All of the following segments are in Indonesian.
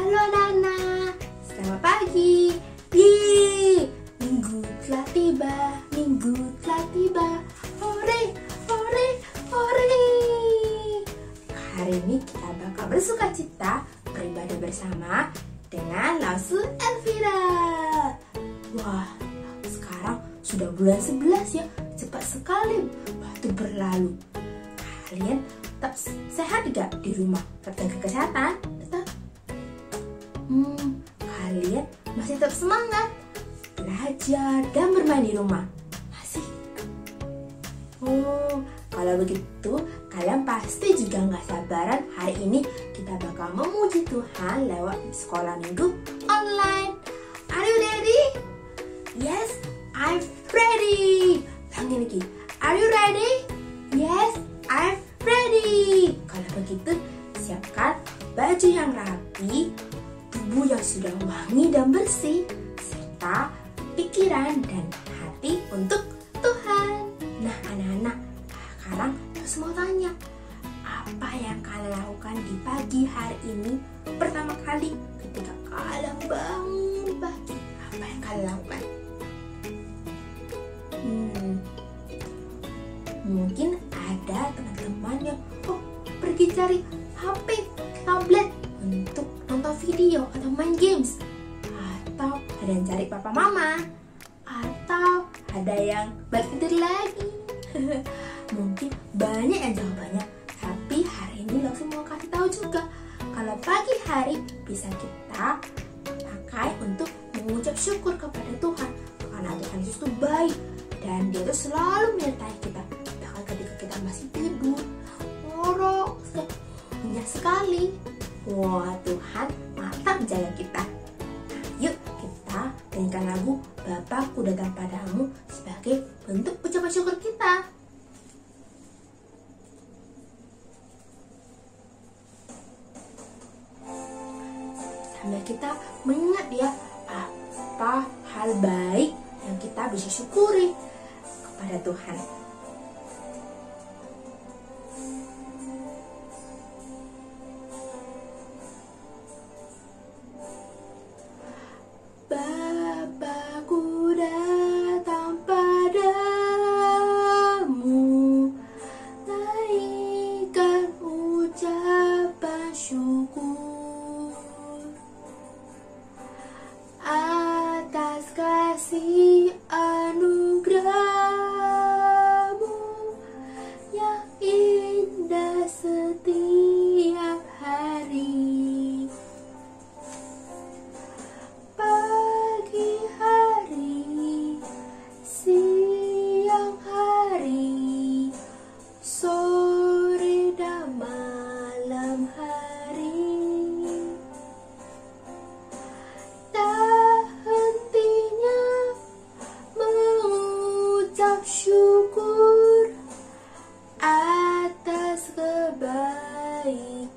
Halo anak-anak, selamat pagi. Yeay, minggu telah tiba, minggu telah tiba. Hore, hore, hore. Hari ini kita bakal bersuka cita beribadah bersama dengan Lausu Elvira. Wah, sekarang sudah bulan 11 ya, cepat sekali waktu berlalu. Kalian tetap sehat gak di rumah? Tetap jaga kesehatan? Tetap? Kalian masih tetap semangat belajar dan bermain di rumah? Masih? Kalau begitu kalian pasti juga gak sabaran hari ini kita bakal memuji Tuhan lewat sekolah minggu online. Are you ready? Yes, I'm ready. Panggil lagi. Are you ready? Yes, I'm ready. Kalau begitu, siapkan baju yang rapi, tubuh yang sudah wangi dan bersih, serta pikiran dan hati untuk Tuhan. Nah, anak-anak, sekarang terus mau tanya, apa yang kalian lakukan di pagi hari ini? Pertama kali ketika kalian bangun pagi, apa yang kalian lakukan? Mungkin ada teman-teman yang pergi cari HP, tablet untuk nonton video atau main games, atau ada yang cari papa mama, atau ada yang balik tidur lagi. Mungkin banyak yang jawabannya, tapi hari ini langsung mau kasih tahu juga kalau pagi hari bisa kita pakai untuk mengucap syukur kepada Tuhan karena Tuhan Yesus itu baik dan Dia itu selalu menyertai kita. Bahkan ketika kita masih tidur, ngorok, indah sekali. Wah, Tuhan mantap jaga kita. Nah, yuk kita nyanyikan lagu Bapakku Datang Padamu sebagai bentuk ucapan syukur kita. Sambil kita mengingat ya apa hal baik yang kita bisa syukuri kepada Tuhan. Bapakku datang padamu, naikkan ucapan syukur atas kasih anugerahmu yang indah setiap hari. Pagi hari, siang hari, sore dan malam hari, tak hentinya mengucap syukur atas kebaikanmu.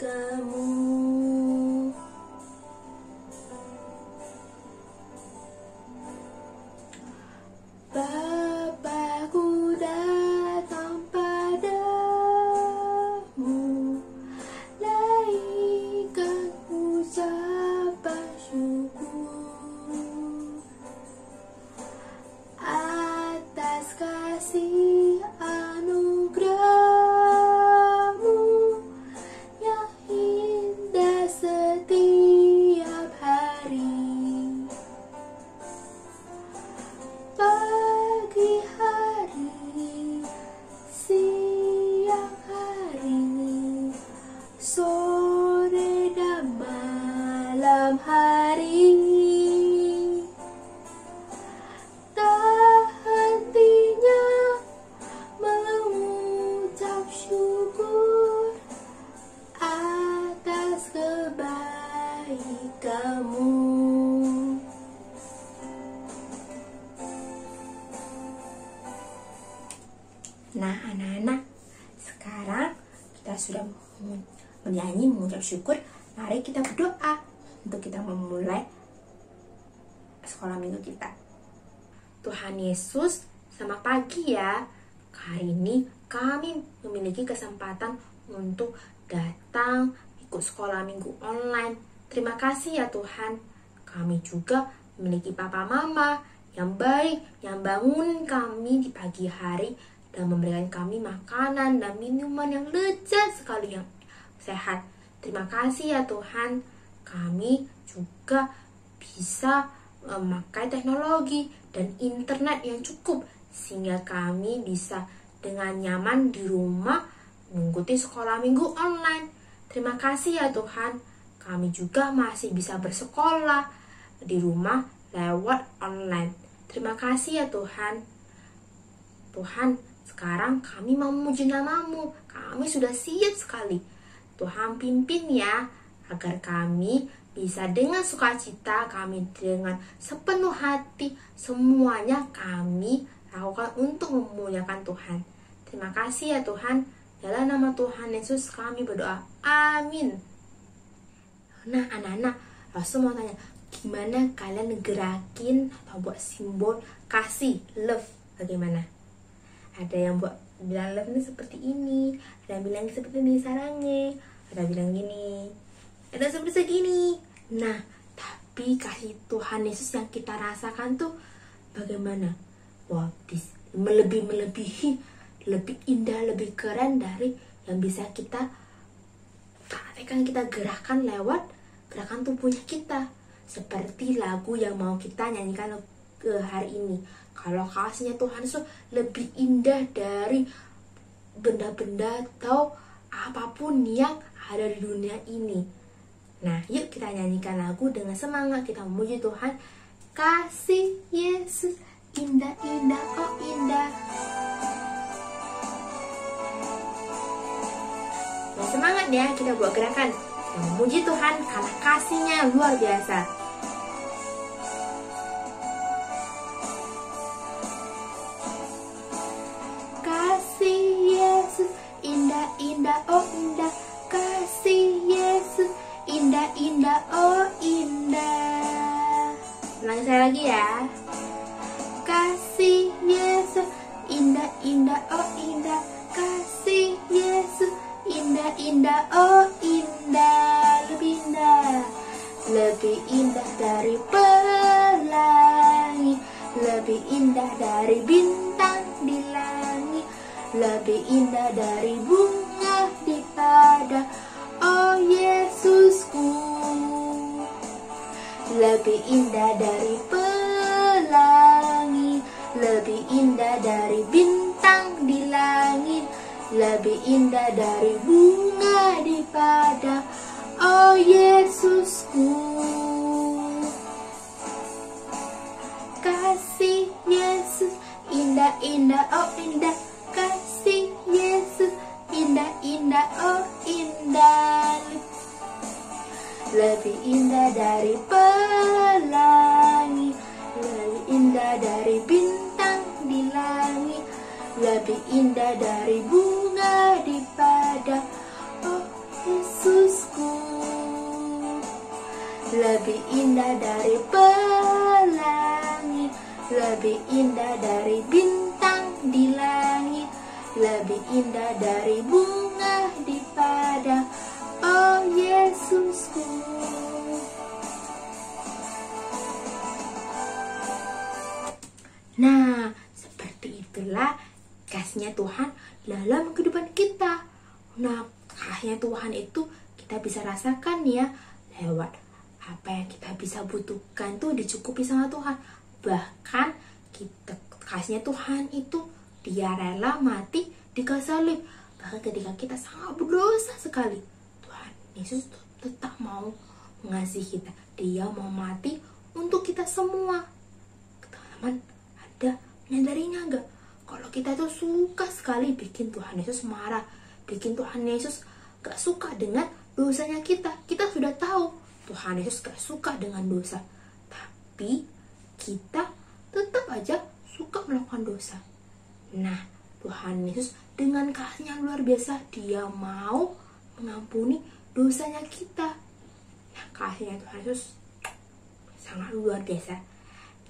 Bapakku datang padamu, naikkan ucapan syukur atas kasih anugerahmu yang indah setiap hari. Pagi hari, siang hari, sore dan malam hari, tak hentinya mengucap syukur atas kebaikanmu. Nah, anak-anak, sekarang kita sudah menyanyi mengucap syukur. Mari kita berdoa untuk kita memulai sekolah minggu kita. Tuhan Yesus, selamat pagi ya. Hari ini kami memiliki kesempatan untuk datang ikut sekolah minggu online. Terima kasih ya Tuhan, kami juga memiliki papa mama yang baik, yang bangun kami di pagi hari dan memberikan kami makanan dan minuman yang lezat sekali, yang sehat. Terima kasih ya Tuhan, kami juga bisa memakai teknologi dan internet yang cukup sehingga kami bisa dengan nyaman di rumah mengikuti sekolah minggu online. Terima kasih ya Tuhan, kami juga masih bisa bersekolah di rumah lewat online. Terima kasih ya Tuhan. Tuhan, sekarang kami mau memuji nama-Mu. Kami sudah siap sekali. Tuhan pimpin ya, agar kami bisa dengan sukacita, kami dengan sepenuh hati, semuanya kami lakukan untuk memuliakan Tuhan. Terima kasih ya Tuhan. Dalam nama Tuhan Yesus kami berdoa. Amin. Nah anak-anak, Rasul mau tanya, gimana kalian gerakin atau buat simbol kasih, love, bagaimana? Ada yang buat bilang love ini seperti ini, ada yang bilang seperti ini sarangnya, ada yang bilang gini, ada seperti segini. Nah, tapi kasih Tuhan Yesus yang kita rasakan tuh bagaimana? Wah, melebihi, lebih indah, lebih keren dari yang bisa kita praktekkan, kita gerakan lewat gerakan tubuhnya kita. Seperti lagu yang mau kita nyanyikan hari ini. Kalau kasihnya Tuhan itu lebih indah dari benda-benda atau apapun yang ada di dunia ini. Nah, yuk kita nyanyikan lagu dengan semangat, kita memuji Tuhan. Kasih Yesus indah, indah, oh indah. Nah, semangat ya, kita buat gerakan memuji Tuhan karena kasihnya luar biasa. Kasih Yesus indah, indah, oh indah. Kasih Yesus indah, indah, oh indah. Ulangi saya lagi ya. Kasih Yesus indah, indah, oh indah. Kasih Yesus indah, indah, oh indah. Lebih indah, lebih indah dari pelangi, lebih indah dari bintang di langit, lebih indah dari bunga di padang. Oh Yesusku, lebih indah dari pelangi, lebih indah dari bintang di langit, lebih indah dari bunga di padang. Oh Yesusku, kasih Yesus indah, indah, oh indah. Kasih Yesus indah, indah, oh indah. Lebih indah dari pelangi, lebih indah dari bintang di langit, lebih indah dari bunga di padang. Oh Yesusku, lebih indah dari pelangi, lebih indah dari bintang di langit, lebih indah dari bunga di padang. Oh Yesusku. Nah, seperti itulah kasihnya Tuhan dalam kehidupan kita. Nah, kasihnya Tuhan itu kita bisa rasakan ya lewat apa yang kita bisa butuhkan tuh dicukupi sama Tuhan. Bahkan kita kasihnya Tuhan itu dia rela mati di kayu salib. Bahkan ketika kita sangat berdosa sekali, Tuhan Yesus tetap mau mengasihi kita. Dia mau mati untuk kita semua. Teman-teman, ada menyadarinya enggak? Kalau kita tuh suka sekali bikin Tuhan Yesus marah, bikin Tuhan Yesus gak suka dengan dosanya kita. Kita sudah tahu Tuhan Yesus gak suka dengan dosa, tapi kita tetap aja suka melakukan dosa. Nah, Tuhan Yesus dengan kasihnya luar biasa, dia mau mengampuni dosanya kita. Nah, kasihnya Tuhan Yesus sangat luar biasa.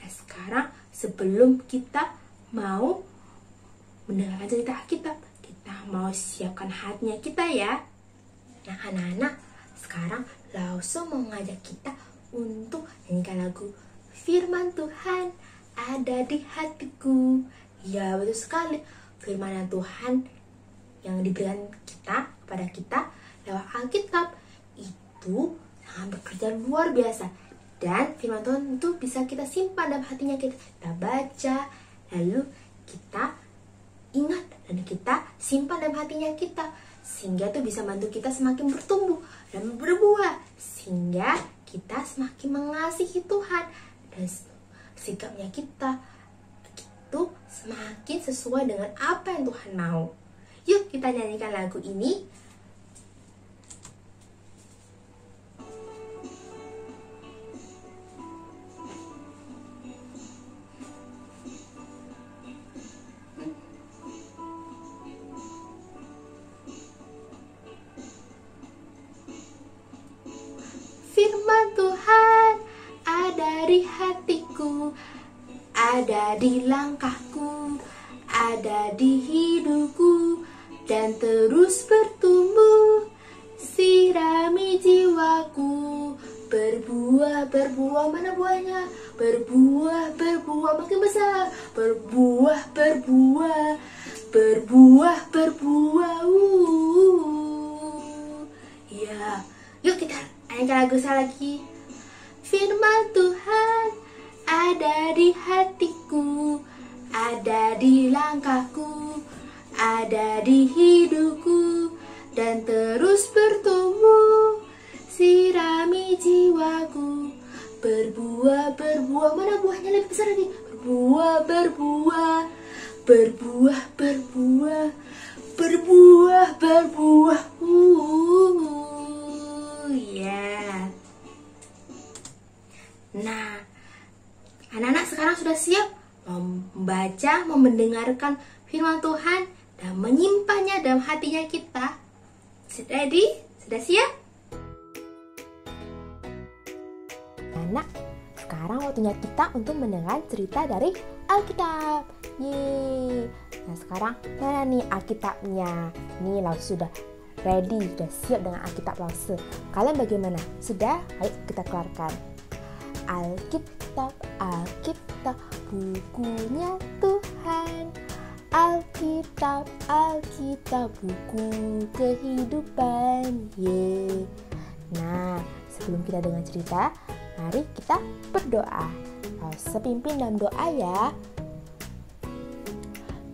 Nah, sekarang sebelum kita mau mendengarkan cerita Alkitab, kita mau siapkan hatinya kita ya. Nah, anak-anak, sekarang Lauso mau ngajak kita untuk nyanyikan lagu Firman Tuhan ada di hatiku. Ya, betul sekali. Firman Tuhan yang diberikan kepada kita lewat Alkitab itu sangat bekerja luar biasa. Dan firman Tuhan itu bisa kita simpan dalam hatinya, kita baca, lalu kita ingat dan kita simpan dalam hatinya kita, sehingga itu bisa membantu kita semakin bertumbuh dan berbuah, sehingga kita semakin mengasihi Tuhan dan sikapnya kita itu semakin sesuai dengan apa yang Tuhan mau. Yuk kita nyanyikan lagu ini. Firman Tuhan ada di hatiku, ada di langkahku, ada di hidupku, dan terus bertumbuh. Sirami jiwaku, berbuah, mana buahnya? Berbuah, makin besar. Berbuah. Ya, yuk kita nyanyikan lagu saya lagi. Firman Tuhan ada di hatiku, ada di langkahku, ada di hidupku, dan terus bertumbuh. Sirami jiwaku, berbuah, mana buahnya lebih besar lagi? Berbuah. Ya. Nah, anak-anak sekarang sudah siap membaca, mendengarkan firman Tuhan dan menyimpannya dalam hatinya kita. Ready? Sudah siap? Anak, sekarang waktunya kita untuk mendengar cerita dari Alkitab. Yeay. Nah, sekarang mana nih Alkitabnya? Nih, Lausu sudah ready, sudah siap dengan Alkitab Lausu. Kalian bagaimana? Sudah? Ayo kita keluarkan. Alkitab, bukunya Tuhan. Alkitab, buku kehidupan. Yeay. Nah, sebelum kita dengar cerita, mari kita berdoa. Lausu pimpin dalam doa ya.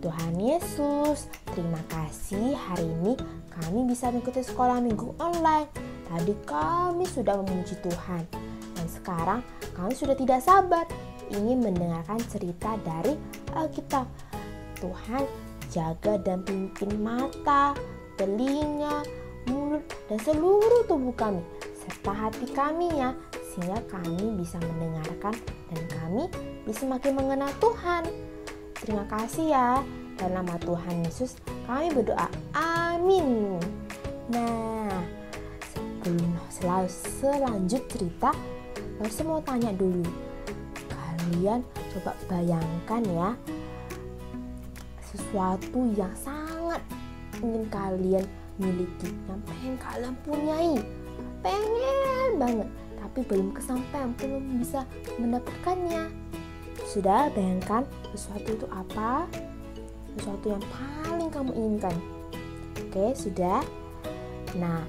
Tuhan Yesus, terima kasih hari ini kami bisa mengikuti sekolah minggu online. Tadi kami sudah memuji Tuhan. Dan sekarang kami sudah tidak sabar ingin mendengarkan cerita dari Alkitab. Tuhan, jaga dan pimpin mata, telinga, mulut, dan seluruh tubuh kami, serta hati kami ya, sehingga kami bisa mendengarkan dan kami bisa makin mengenal Tuhan. Terima kasih ya. Dalam nama Tuhan Yesus kami berdoa. Amin. Nah, sebelum selanjut cerita, saya mau tanya dulu. Kalian coba bayangkan ya, sesuatu yang sangat ingin kalian miliki, yang pengen kalian punyai, pengen banget, tapi belum kesampaian, belum bisa mendapatkannya. Sudah bayangkan sesuatu itu apa? Sesuatu yang paling kamu inginkan. Oke, sudah? Nah,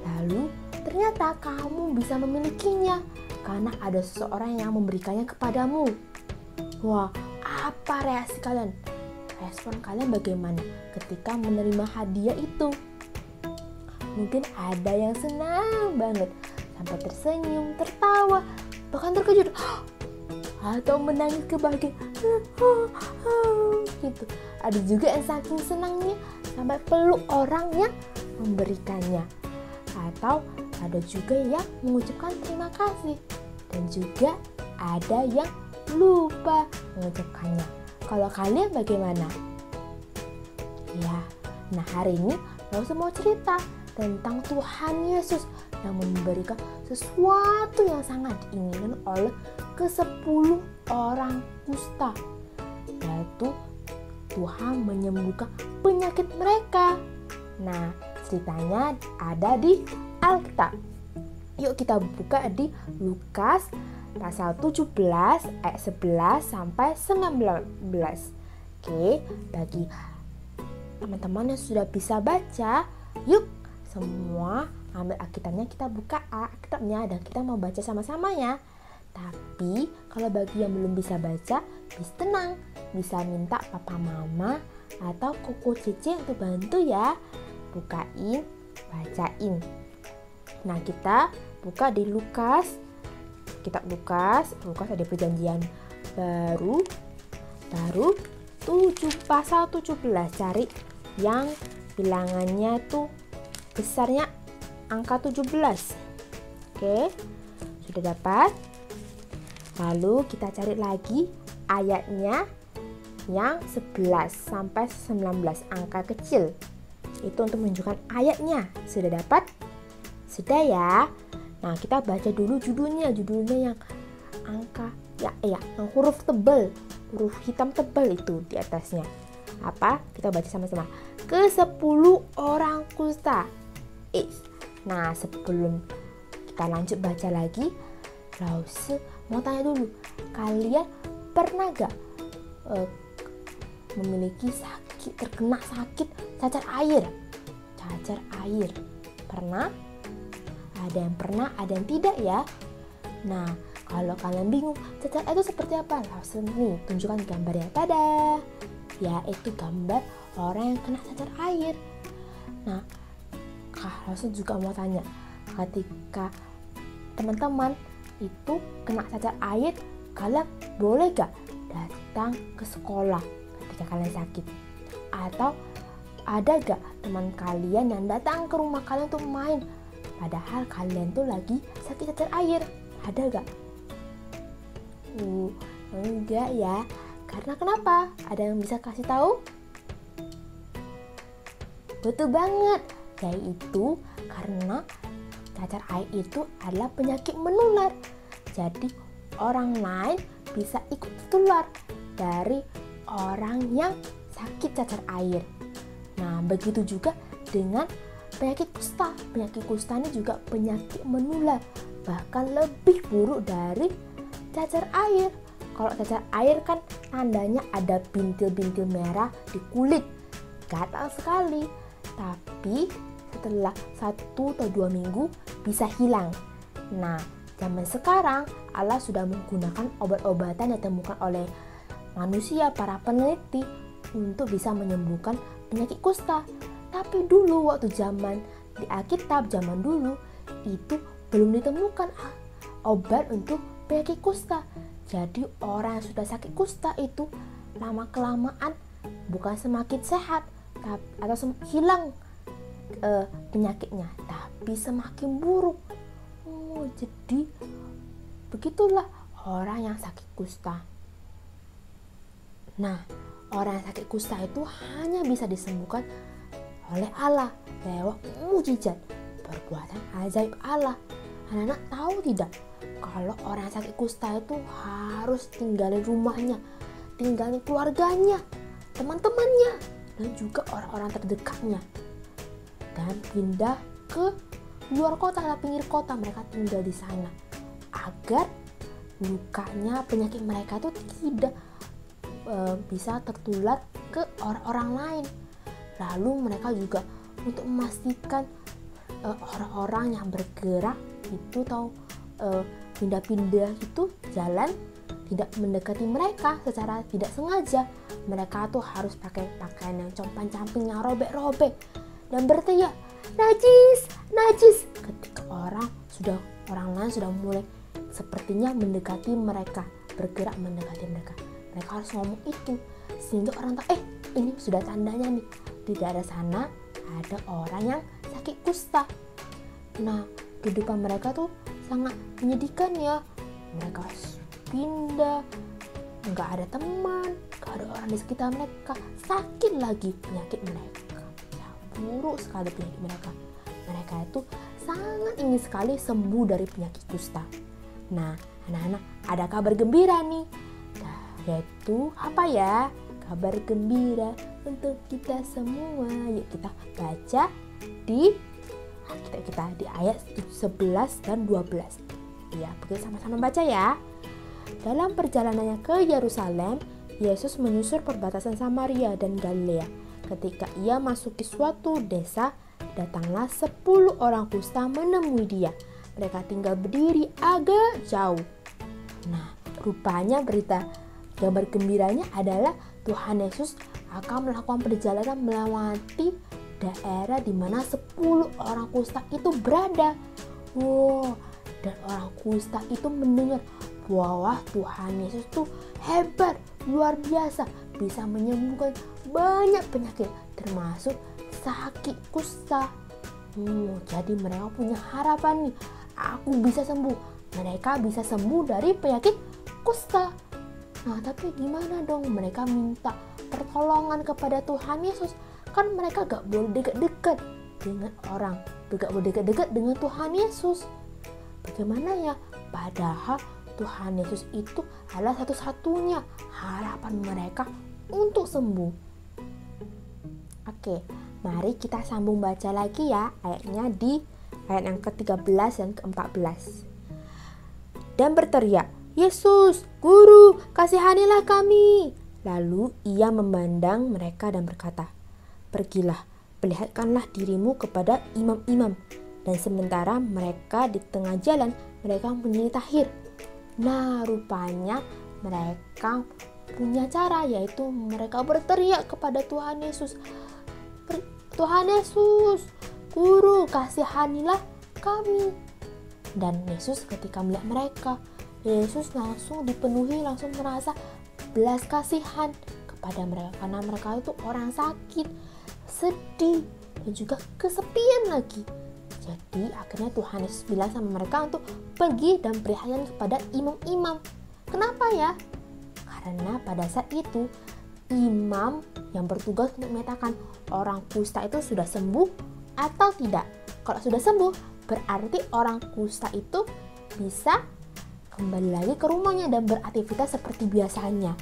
lalu ternyata kamu bisa memilikinya karena ada seseorang yang memberikannya kepadamu. Wah, apa reaksi kalian? Respon kalian bagaimana ketika menerima hadiah itu? Mungkin ada yang senang banget, sampai tersenyum, tertawa, bahkan terkejut, atau menangis kebahagiaan gitu. Ada juga yang saking senangnya sampai peluk orang yang memberikannya, atau ada juga yang mengucapkan terima kasih, dan juga ada yang lupa mengucapkannya. Kalau kalian bagaimana? Ya, nah hari ini Lausu mau cerita tentang Tuhan Yesus yang memberikan sesuatu yang sangat diinginkan oleh ke-10 orang kusta, yaitu Tuhan menyembuhkan penyakit mereka. Nah, ceritanya ada di Alkitab. Yuk kita buka di Lukas pasal 17 ayat 11 sampai 19. Oke, bagi teman-teman yang sudah bisa baca, yuk semua ambil Alkitabnya, kita buka Alkitabnya dan kita mau baca sama-sama ya. Tapi kalau bagi yang belum bisa baca, bisa tenang, bisa minta papa mama atau koko cece untuk bantu ya. Bukain, bacain. Nah, kita buka di Lukas. Kitab Lukas ada perjanjian baru pasal 17. Cari yang bilangannya tuh besarnya angka 17. Oke, sudah dapat? Lalu kita cari lagi ayatnya yang 11 sampai 19, angka kecil. Itu untuk menunjukkan ayatnya. Sudah dapat? Sudah ya? Nah, kita baca dulu judulnya yang angka yang huruf tebal, huruf hitam tebal itu di atasnya. Apa? Kita baca sama-sama. Ke-10 orang kusta. Nah, sebelum kita lanjut baca lagi, Lause mau tanya dulu, kalian pernah gak memiliki terkena sakit cacar air? Cacar air. Pernah? Ada yang pernah, ada yang tidak ya. Nah, kalau kalian bingung cacar air itu seperti apa, langsung nih tunjukkan gambarnya. Tada! Yaitu gambar orang yang kena cacar air. Nah, langsung juga mau tanya, ketika teman-teman itu kena cacar air, kalian boleh gak datang ke sekolah ketika kalian sakit? Atau ada gak teman kalian yang datang ke rumah kalian untuk main padahal kalian tuh lagi sakit cacar air? Ada gak? Enggak ya. Karena kenapa? Ada yang bisa kasih tahu? Betul banget. Yaitu karena cacar air itu adalah penyakit menular. Jadi orang lain bisa ikut tertular dari orang yang sakit cacar air. Nah, begitu juga dengan penyakit kusta. Penyakit kusta ini juga penyakit menular, bahkan lebih buruk dari cacar air. Kalau cacar air kan tandanya ada bintil-bintil merah di kulit, gatal sekali. Tapi setelah 1 atau 2 minggu bisa hilang. Nah, zaman sekarang Allah sudah menggunakan obat-obatan yang ditemukan oleh manusia, para peneliti, untuk bisa menyembuhkan penyakit kusta. Tapi dulu waktu zaman di Alkitab, zaman dulu itu belum ditemukan obat untuk penyakit kusta. Jadi orang yang sudah sakit kusta itu lama-kelamaan bukan semakin sehat atau hilang penyakitnya, tapi semakin buruk. Jadi begitulah orang yang sakit kusta. Nah, orang yang sakit kusta itu hanya bisa disembuhkan oleh Allah lewat mujizat, perbuatan ajaib Allah. Anak-anak tahu tidak, kalau orang yang sakit kusta itu harus tinggalin rumahnya, tinggalin keluarganya, teman-temannya, dan juga orang-orang terdekatnya, dan pindah ke luar kota atau pinggir kota. Mereka tinggal di sana agar lukanya, penyakit mereka itu tidak bisa tertular ke orang-orang lain. Lalu mereka juga untuk memastikan orang-orang yang bergerak itu atau pindah-pindah itu jalan tidak mendekati mereka secara tidak sengaja. Mereka tuh harus pakai pakaian yang compang-camping, yang robek-robek, dan berteriak, najis, najis, ketika orang lain sudah mulai sepertinya mendekati mereka, bergerak mendekati mereka. Mereka harus ngomong itu sehingga orang tahu, ini sudah tandanya nih, di daerah sana ada orang yang sakit kusta. Nah, kehidupan mereka tuh sangat menyedihkan ya. Mereka harus pindah, nggak ada teman, nggak ada orang di sekitar mereka, sakit lagi penyakit mereka. Ya, buruk sekali penyakit mereka. Mereka itu sangat ingin sekali sembuh dari penyakit kusta. Nah, anak-anak, ada kabar gembira nih. Nah, yaitu apa ya? Kabar gembira untuk kita semua. Yuk kita baca di Kita di ayat 11 dan 12. Ya, kita sama-sama baca ya. Dalam perjalanannya ke Yerusalem, Yesus menyusur perbatasan Samaria dan Galilea. Ketika ia masuki suatu desa, datanglah 10 orang kusta menemui dia. Mereka tinggal berdiri agak jauh. Nah, rupanya gambar gembiranya adalah Tuhan Yesus akan melakukan perjalanan melewati daerah di mana 10 orang kusta itu berada. Wow, dan orang kusta itu mendengar bahwa Tuhan Yesus tuh hebat, luar biasa, bisa menyembuhkan banyak penyakit, termasuk sakit kusta. Jadi mereka punya harapan nih, aku bisa sembuh. Mereka bisa sembuh dari penyakit kusta. Nah, tapi gimana dong? Mereka minta pertolongan kepada Tuhan Yesus. Kan mereka gak boleh dekat-dekat dengan orang, gak boleh dekat-dekat dengan Tuhan Yesus. Bagaimana ya? Padahal Tuhan Yesus itu adalah satu-satunya harapan mereka untuk sembuh. Oke, mari kita sambung baca lagi ya ayatnya di ayat yang ke-13 dan ke-14. Dan berteriak, Yesus, Guru, kasihanilah kami. Lalu ia memandang mereka dan berkata, pergilah, perlihatkanlah dirimu kepada imam-imam. Dan sementara mereka di tengah jalan, mereka menjadi tahir. Nah, rupanya mereka punya cara, yaitu mereka berteriak kepada Tuhan Yesus. Tuhan Yesus, Guru, kasihanilah kami. Dan Yesus ketika melihat mereka, Yesus langsung dipenuhi, langsung merasa belas kasihan kepada mereka. Karena mereka itu orang sakit, sedih, dan juga kesepian lagi. Jadi akhirnya Tuhan Yesus bilang sama mereka untuk pergi dan berikan kepada imam-imam. Kenapa ya? Karena pada saat itu imam yang bertugas untuk menyatakan orang kusta itu sudah sembuh atau tidak. Kalau sudah sembuh, berarti orang kusta itu bisa kembali lagi ke rumahnya dan beraktivitas seperti biasanya.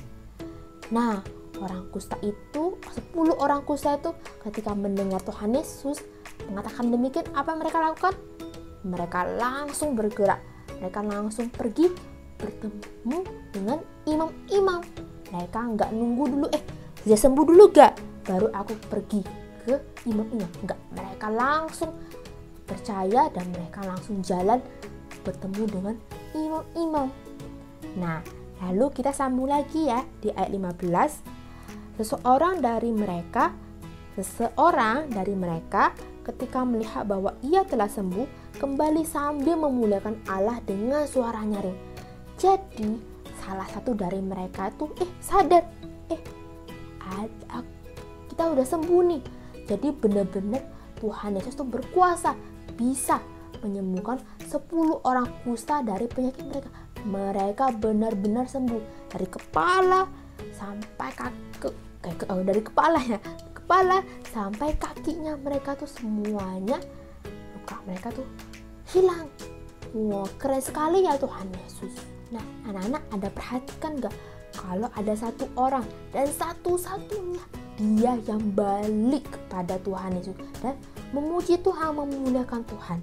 Nah, orang kusta itu, 10 orang kusta itu ketika mendengar Tuhan Yesus mengatakan demikian, apa mereka lakukan? Mereka langsung bergerak. Mereka langsung pergi bertemu dengan imam-imam. Mereka nggak nunggu dulu, sudah sembuh dulu gak? Baru aku pergi ke imam-imam. Enggak, mereka langsung percaya dan mereka langsung jalan bertemu dengan imam-imam. Nah, lalu kita sambung lagi ya di ayat 15. Seseorang dari mereka ketika melihat bahwa ia telah sembuh, kembali sambil memuliakan Allah dengan suara nyaring. Jadi salah satu dari mereka tuh sadar, kita udah sembuh nih. Jadi benar-benar Tuhan Yesus tuh berkuasa, bisa menyembuhkan 10 orang kusta dari penyakit mereka. Mereka benar-benar sembuh dari kepala sampai kepala sampai kakinya mereka tuh semuanya, luka mereka tuh hilang. Wow, keren sekali ya Tuhan Yesus. Nah, anak-anak ada perhatikan gak? Kalau ada satu orang dan satu-satunya dia yang balik kepada Tuhan Yesus dan memuji Tuhan, memuliakan Tuhan.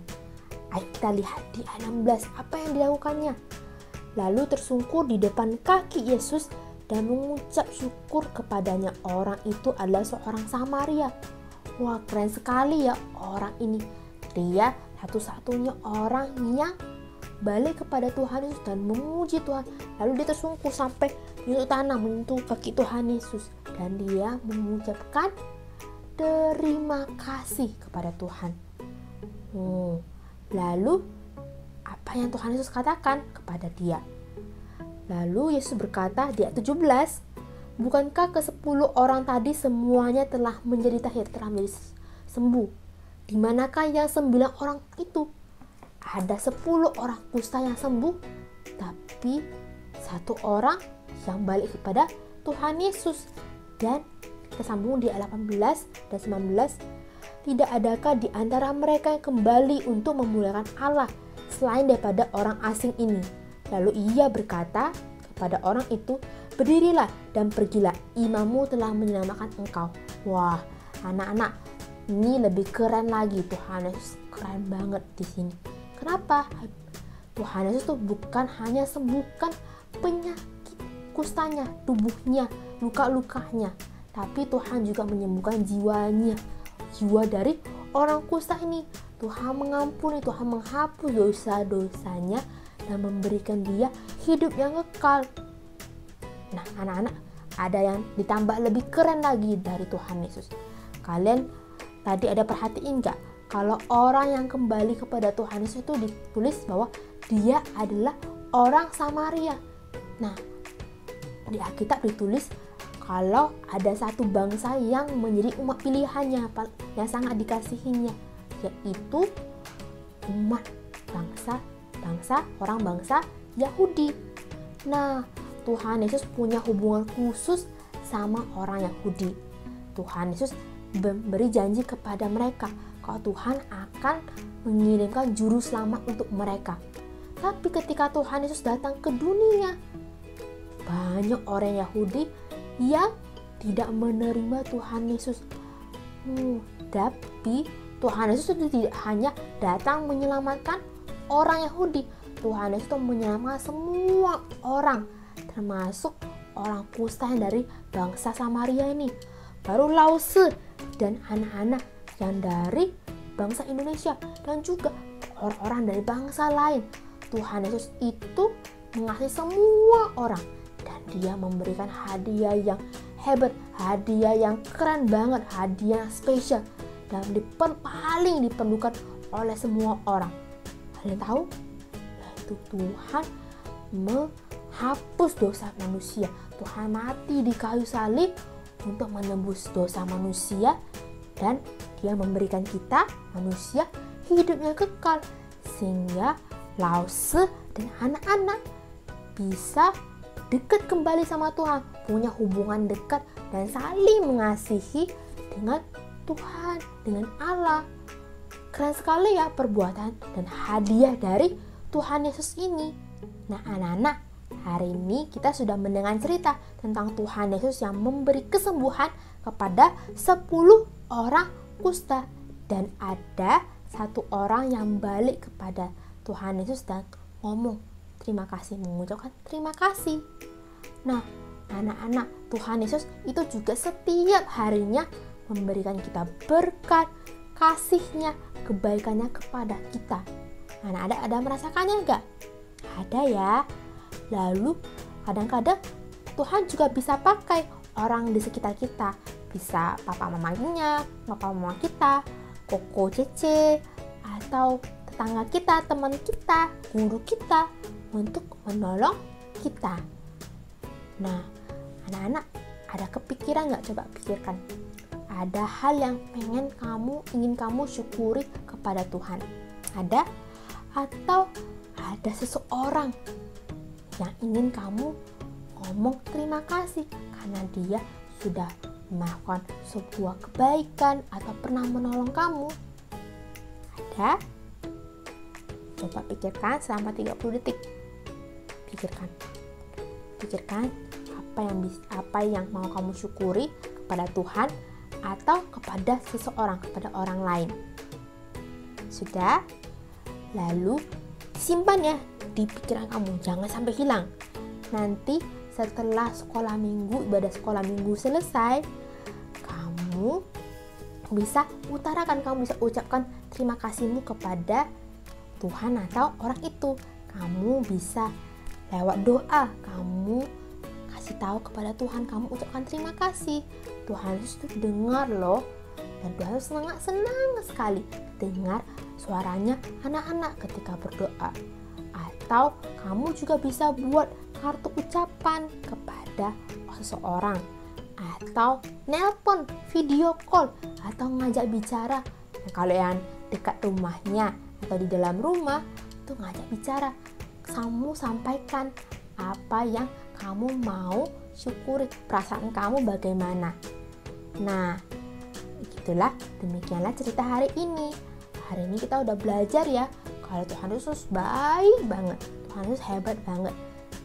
Ayo kita lihat di ayat 16 apa yang dilakukannya. Lalu tersungkur di depan kaki Yesus dan mengucap syukur kepadanya. Orang itu adalah seorang Samaria. Wah, keren sekali ya orang ini. Dia satu-satunya orang yang balik kepada Tuhan Yesus dan memuji Tuhan. Lalu dia tersungkur sampai menyentuh tanah, menyentuh kaki Tuhan Yesus. Dan dia mengucapkan terima kasih kepada Tuhan. Lalu apa yang Tuhan Yesus katakan kepada dia? Lalu Yesus berkata di ayat 17, bukankah ke-10 orang tadi semuanya telah menjadi tahir, telah menjadi sembuh? Di manakah yang 9 orang itu? Ada 10 orang kusta yang sembuh, tapi 1 orang yang balik kepada Tuhan Yesus. Dan kita sambung di ayat 18 dan 19, tidak adakah di antara mereka yang kembali untuk memuliakan Allah selain daripada orang asing ini? Lalu ia berkata kepada orang itu, berdirilah dan pergilah, imammu telah menyelamatkan engkau. Wah, anak-anak, ini lebih keren lagi. Tuhan Yesus keren banget di sini. Kenapa? Tuhan Yesus tuh bukan hanya sembuhkan penyakit kustanya, tubuhnya, luka-lukanya, tapi Tuhan juga menyembuhkan jiwanya, jiwa dari orang kusta ini. Tuhan mengampuni, Tuhan menghapus dosa-dosanya dan memberikan dia hidup yang kekal. Nah, anak-anak, ada yang ditambah lebih keren lagi dari Tuhan Yesus. Kalian tadi ada perhatiin nggak? Kalau orang yang kembali kepada Tuhan Yesus itu ditulis bahwa dia adalah orang Samaria. Nah, di Alkitab ditulis kalau ada satu bangsa yang menjadi umat pilihannya, yang sangat dikasihinya, yaitu umat orang bangsa Yahudi. Nah, Tuhan Yesus punya hubungan khusus sama orang Yahudi. Tuhan Yesus memberi janji kepada mereka kalau Tuhan akan mengirimkan juru selamat untuk mereka. Tapi ketika Tuhan Yesus datang ke dunia, banyak orang Yahudi yang tidak menerima Tuhan Yesus. Tapi Tuhan Yesus itu tidak hanya datang menyelamatkan orang Yahudi. Tuhan Yesus itu menyelamatkan semua orang, termasuk orang kusta yang dari bangsa Samaria ini. Baru Lause dan anak-anak yang dari bangsa Indonesia dan juga orang-orang dari bangsa lain. Tuhan Yesus itu mengasihi semua orang dan dia memberikan hadiah yang hebat, hadiah yang keren banget, hadiah yang spesial dan paling diperlukan oleh semua orang. Kalian tahu? Yaitu Tuhan menghapus dosa manusia. Tuhan mati di kayu salib untuk menembus dosa manusia dan dia memberikan kita manusia hidupnya kekal sehingga Lause dan anak-anak bisa dekat kembali sama Tuhan, punya hubungan dekat dan saling mengasihi dengan Tuhan, dengan Allah. Keren sekali ya perbuatan dan hadiah dari Tuhan Yesus ini. Nah, anak-anak, hari ini kita sudah mendengar cerita tentang Tuhan Yesus yang memberi kesembuhan kepada 10 orang kusta. Dan ada satu orang yang balik kepada Tuhan Yesus dan ngomong terima kasih, mengucapkan terima kasih. Nah, anak-anak, Tuhan Yesus itu juga setiap harinya memberikan kita berkat, kasihnya, kebaikannya kepada kita. Anak-anak ada merasakannya enggak? Ada ya. Lalu kadang-kadang Tuhan juga bisa pakai orang di sekitar kita. Bisa papa mamanya, papa mama kita, koko cece, atau tetangga kita, teman kita, guru kita untuk menolong kita. Nah, anak-anak ada kepikiran nggak? Coba pikirkan. Ada hal yang ingin kamu syukuri kepada Tuhan. Ada? Atau ada seseorang yang ingin kamu ngomong terima kasih karena dia sudah melakukan sebuah kebaikan atau pernah menolong kamu? Ada? Coba pikirkan selama 30 detik. Pikirkan apa yang mau kamu syukuri kepada Tuhan atau kepada seseorang, kepada orang lain. Sudah? Lalu simpan ya di pikiran kamu, jangan sampai hilang. Nanti setelah ibadah sekolah minggu selesai, kamu bisa utarakan, kamu bisa ucapkan terima kasihmu kepada Tuhan atau orang itu. Kamu bisa lewat doa, kamu kasih tahu kepada Tuhan, kamu ucapkan terima kasih. Tuhan itu dengar loh, dan Tuhan senang sekali dengar suaranya anak-anak ketika berdoa. Atau kamu juga bisa buat kartu ucapan kepada seseorang, atau nelpon, video call, atau ngajak bicara. Nah, kalau yang dekat rumahnya atau di dalam rumah itu ngajak bicara, kamu sampaikan apa yang kamu mau syukuri, perasaan kamu bagaimana. Nah, demikianlah cerita hari ini. Hari ini kita udah belajar ya kalau Tuhan Yesus baik banget, Tuhan Yesus hebat banget,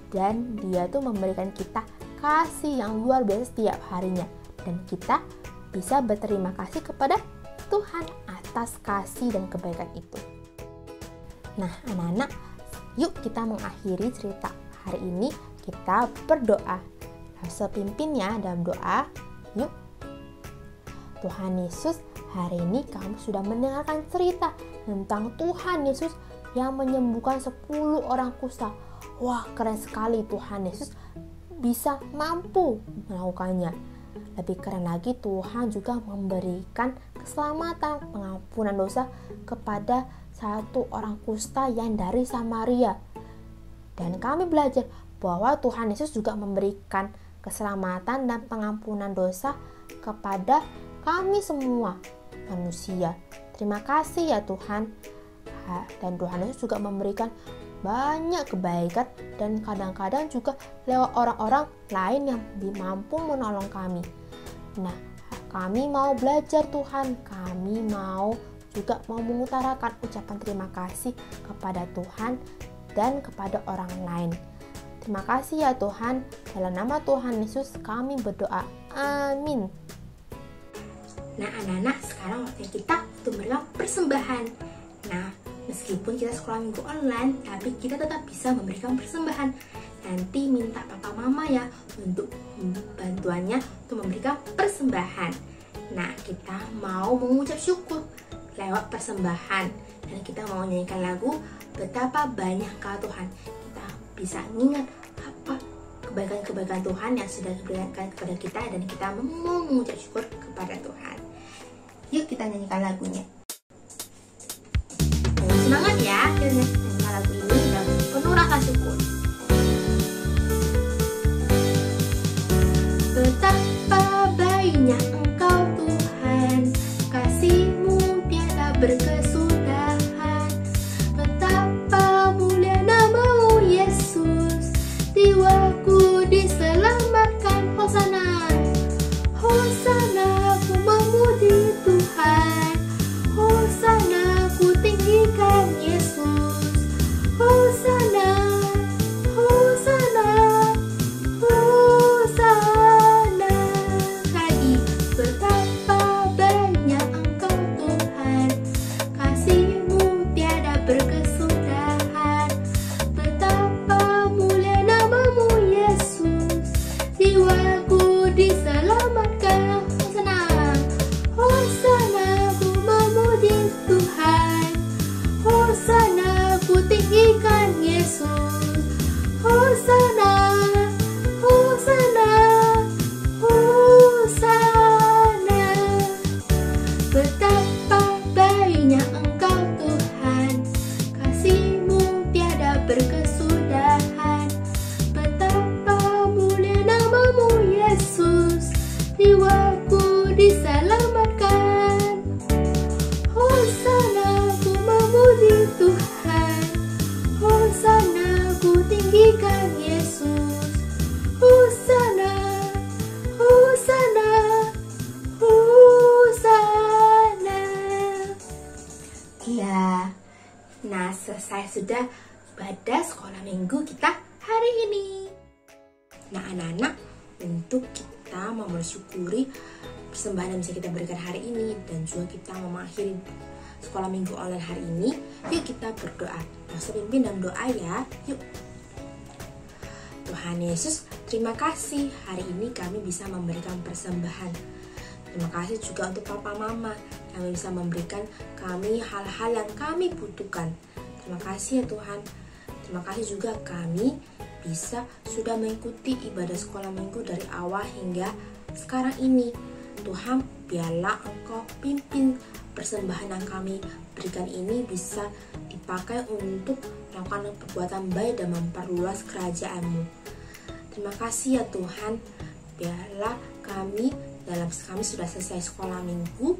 dan dia tuh memberikan kita kasih yang luar biasa setiap harinya, dan kita bisa berterima kasih kepada Tuhan atas kasih dan kebaikan itu. Nah anak-anak, yuk kita mengakhiri cerita hari ini, kita berdoa. Sepimpin ya dalam doa. Yuk. Tuhan Yesus, hari ini kamu sudah mendengarkan cerita tentang Tuhan Yesus yang menyembuhkan 10 orang kusta. Wah, keren sekali Tuhan Yesus bisa mampu melakukannya. Lebih keren lagi, Tuhan juga memberikan keselamatan, pengampunan dosa kepada 1 orang kusta yang dari Samaria. Dan kami belajar bahwa Tuhan Yesus juga memberikan keselamatan dan pengampunan dosa kepada kami semua manusia. Terima kasih ya Tuhan. Dan Tuhan Yesus juga memberikan banyak kebaikan dan kadang-kadang juga lewat orang-orang lain yang mampu menolong kami. Nah, kami mau belajar Tuhan. Kami juga mau mengutarakan ucapan terima kasih kepada Tuhan dan kepada orang lain. Terima kasih ya Tuhan. Dalam nama Tuhan Yesus kami berdoa. Amin. Nah anak-anak, sekarang waktunya kita untuk memberikan persembahan. Nah, meskipun kita sekolah minggu online, tapi kita tetap bisa memberikan persembahan. Nanti minta papa mama ya untuk bantuannya untuk memberikan persembahan. Nah, kita mau mengucap syukur lewat persembahan. Dan kita mau nyanyikan lagu Betapa Banyak Engkau Tuhan. Kita bisa mengingat apa kebaikan-kebaikan Tuhan yang sudah diberikan kepada kita, dan kita mau mengucap syukur kepada Tuhan. Yuk kita nyanyikan lagunya. Semangat ya, kita nyanyikan lagu ini dan penuh rasa syukur. Betapa banyak Engkau Tuhan, kasih-Mu tiada berkesudahan. Betapa mulia nama-Mu Yesus, jiwaku diselamatkan. Hosana, Hosana, ku memuji Tuhan. Hosana, ku tinggikan Yesus. Hosana, Hosana, Hosana. Lagi, betapa banyak Engkau Tuhan, kasih-Mu tiada berkesudahan. Betapa mulia nama-Mu Yesus, jiwaku diselamatkan. Hosana, Hosana, ku memuji Tuhan. Hosana, ku tinggikan Yesus. Hosana, Hosana, Hosana. Betapa banyak Engkau Tuhan, kasih-Mu tiada berkesudahan. Betapa mulia nama-Mu Yesus, jiwaku diselamatkan. Hosana, ku memuji Tuhan. Hosana, ku tinggikan Yesus. Hosana, Hosana, Hosana. Ya, nah selesai sudah ibadah sekolah minggu kita hari ini. Nah anak-anak, untuk kita mau bersyukuri persembahan yang bisa kita berikan hari ini, dan juga kita mau mengakhiri sekolah minggu online hari ini, yuk kita berdoa. Langsung pimpin dalam doa ya. Yuk. Tuhan Yesus, terima kasih hari ini kami bisa memberikan persembahan. Terima kasih juga untuk papa mama yang bisa memberikan kami hal-hal yang kami butuhkan. Terima kasih ya Tuhan. Terima kasih juga kami bisa sudah mengikuti ibadah sekolah minggu dari awal hingga sekarang ini. Tuhan, biarlah Engkau pimpin persembahan yang kami berikan ini bisa dipakai untuk melakukan perbuatan baik dan memperluas kerajaan-Mu. Terima kasih ya Tuhan. Biarlah kami sudah selesai sekolah minggu,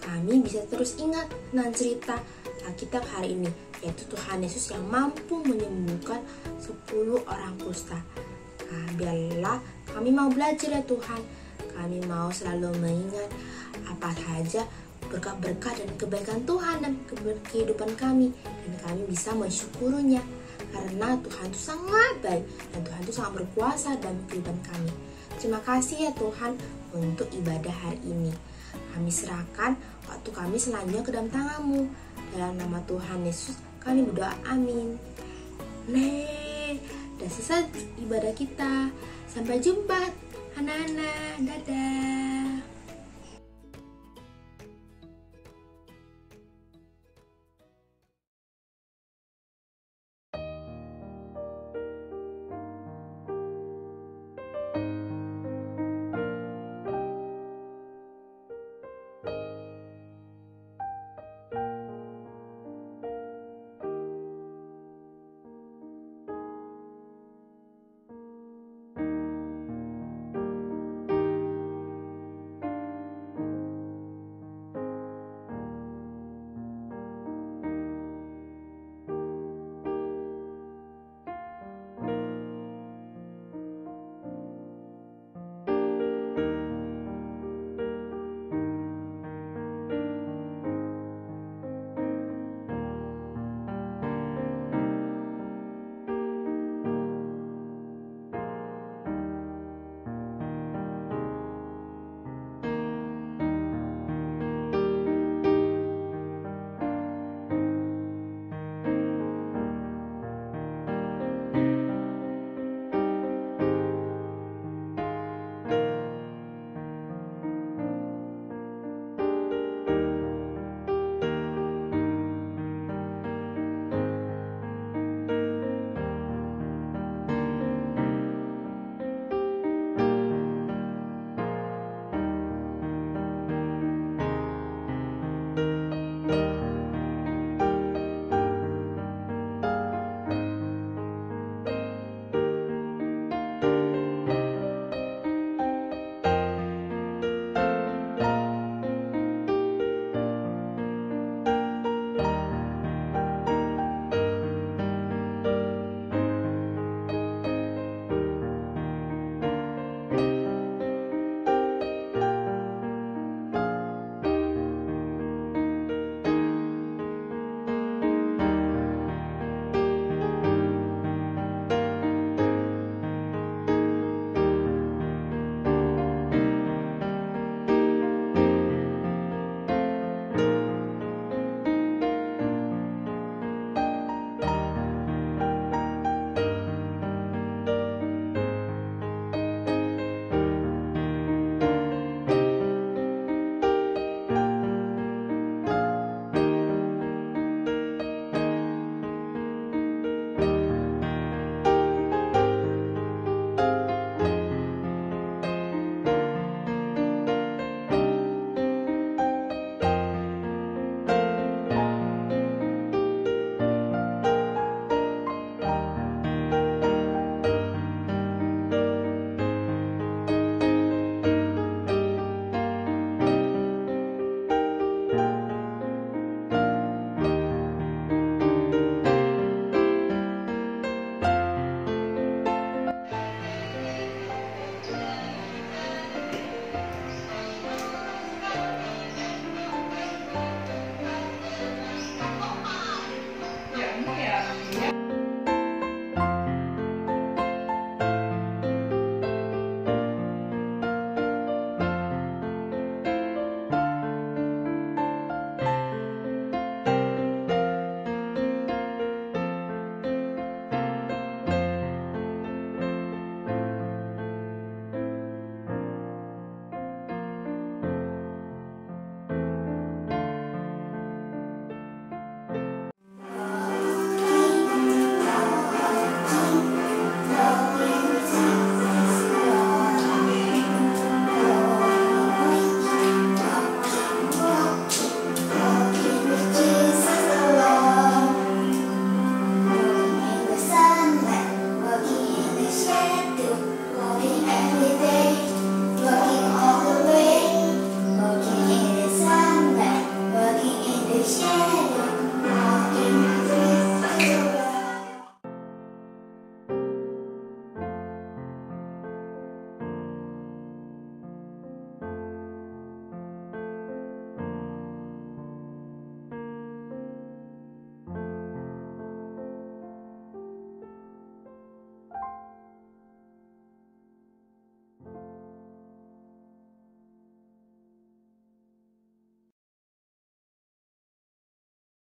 kami bisa terus ingat tentang cerita Alkitab hari ini, yaitu Tuhan Yesus yang mampu menyembuhkan 10 orang kusta. Nah, biarlah kami mau belajar ya Tuhan. Kami mau selalu mengingat apa saja berkah-berkah dan kebaikan Tuhan dan kehidupan kami, dan kami bisa mensyukurinya karena Tuhan itu sangat baik dan Tuhan itu sangat berkuasa dalam kehidupan kami. Terima kasih ya Tuhan untuk ibadah hari ini. Kami serahkan waktu waktu kami selanjutnya ke dalam tanganmu. Dalam nama Tuhan Yesus kami berdoa, amin. Udah selesai ibadah kita. Sampai jumpa anak-anak, dadah.